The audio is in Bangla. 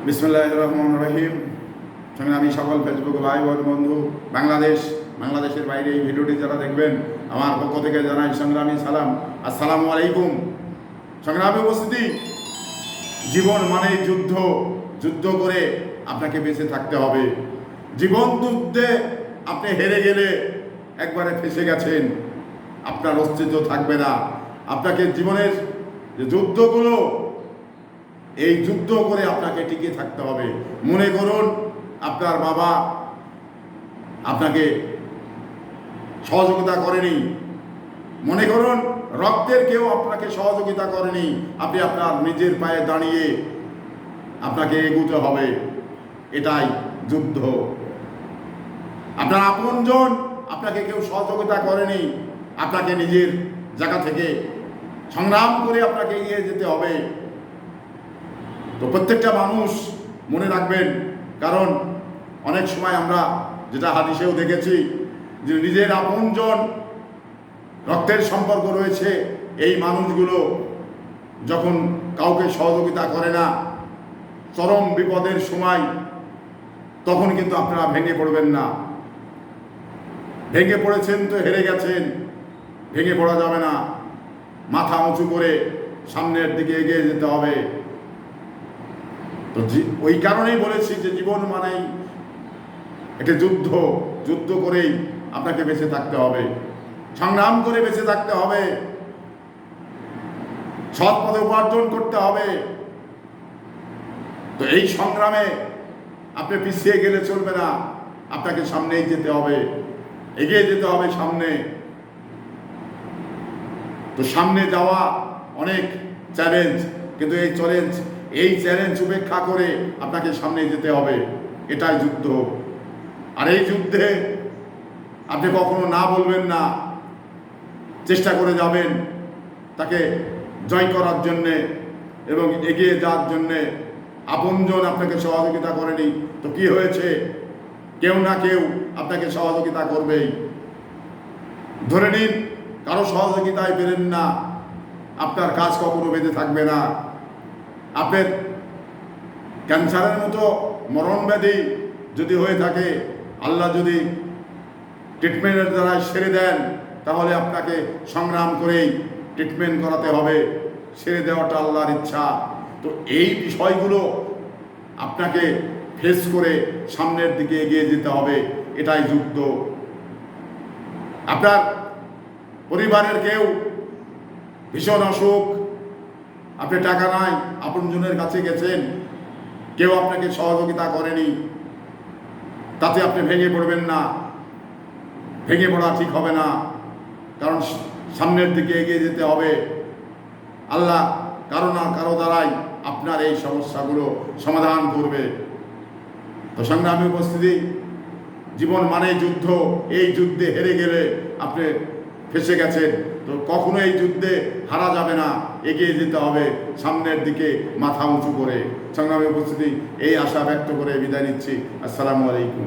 বিসমিল্লাহির রহমানির রহিম। আমি সকল ফেসবুক ভাই বোন বন্ধু বাংলাদেশের বাইরে এই ভিডিওটি যারা দেখবেন, আমার পক্ষ থেকে জানাই সংগ্রামী সালাম, আসসালামু আলাইকুম। সংগ্রামী উপস্থিতি, জীবন মানেই যুদ্ধ। যুদ্ধ করে আপনাকে বেঁচে থাকতে হবে। জীবন যুদ্ধে আপনি হেরে গেলে একবারে ফেসে গেছেন, আপনার অস্তিত্ব থাকবে না। আপনাকে জীবনের যে যুদ্ধগুলো, এই যুদ্ধ করে আপনাকে টিকে থাকতে হবে। মনে করুন আপনার বাবা আপনাকে সহযোগিতা করেনি, মনে করুন রক্তের কেউ আপনাকে সহযোগিতা করেনি, আপনি আপনার নিজের পায়ে দাঁড়িয়ে আপনাকে এগোতে হবে। এটাই যুদ্ধ। আপনার আপনজন আপনাকে কেউ সহযোগিতা করেনি, আপনাকে নিজের জায়গা থেকে সংগ্রাম করে আপনাকে এগিয়ে যেতে হবে। তো প্রত্যেকটা মানুষ মনে রাখবেন, কারণ অনেক সময় আমরা যেটা হাদিসেও দেখেছি যে নিজের আপনজন রক্তের সম্পর্ক রয়েছে, এই মানুষগুলো যখন কাউকে সহযোগিতা করে না, চরম বিপদের সময়, তখন কিন্তু আপনারা ভেঙে পড়বেন না। ভেঙে পড়েছেন তো হেরে গেছেন, ভেঙে পড়া যাবে না। মাথা উঁচু করে সামনের দিকে এগিয়ে যেতে হবে। তো ওই কারণেই বলেছি যে জীবন মানেই একটা যুদ্ধ। যুদ্ধ করেই আপনাকে বেঁচে থাকতে হবে, সংগ্রাম করে বেঁচে থাকতে হবে, সৎ পথে উপার্জন করতে হবে। তো এই সংগ্রামে আপনি পিছিয়ে গেলে চলবে না, আপনাকে সামনেই যেতে হবে, এগিয়ে যেতে হবে সামনে। তো সামনে যাওয়া অনেক চ্যালেঞ্জ, কিন্তু এই চ্যালেঞ্জ উপেক্ষা করে আপনাকে সামনে যেতে হবে। এটাই যুদ্ধ। আর এই যুদ্ধে আপনি কখনো না বলবেন না, চেষ্টা করে যাবেন তাকে জয় করার জন্যে এবং এগিয়ে যাওয়ার জন্যে। আপনজন আপনাকে সহযোগিতা করেনি তো কি হয়েছে, কেউ না কেউ আপনাকে সহযোগিতা করবেই। ধরে নিন কারো সহযোগিতায় পেলেন না, আপনার কাজ কখনো বেঁধে থাকবে না। আপনার ক্যান্সারের মতো মরণব্যাধি যদি হয়ে থাকে, আল্লাহ যদি ট্রিটমেন্টের দ্বারা সেরে দেন, তাহলে আপনাকে সংগ্রাম করেই ট্রিটমেন্ট করাতে হবে। সেরে দেওয়াটা আল্লাহর ইচ্ছা। তো এই বিষয়গুলো আপনাকে ফেস করে সামনের দিকে এগিয়ে যেতে হবে। এটাই যুদ্ধ। আপনার পরিবারের কেউ ভীষণ অসুখ, আপনি টাকা নাই, আপনজনের কাছে গেছেন, কেউ আপনাকে সহযোগিতা করেনি, তাতে আপনি ভেঙে পড়বেন না। ভেঙে পড়া ঠিক হবে না, কারণ সামনের দিকে এগিয়ে যেতে হবে। আল্লাহ কারো না কারো দ্বারাই আপনার এই সমস্যাগুলো সমাধান করবে। তো সংগ্রামী উপস্থিতি, জীবন মানে যুদ্ধ। এই যুদ্ধে হেরে গেলে আপনি ফেসে গেছেন। তো কখনো এই যুদ্ধে হারা যাবে না, এগিয়ে যেতে হবে সামনের দিকে মাথা উঁচু করে। সংগ্রামী উপস্থিতি, এই আশা ব্যক্ত করে বিদায় নিচ্ছি। আসসালামু আলাইকুম।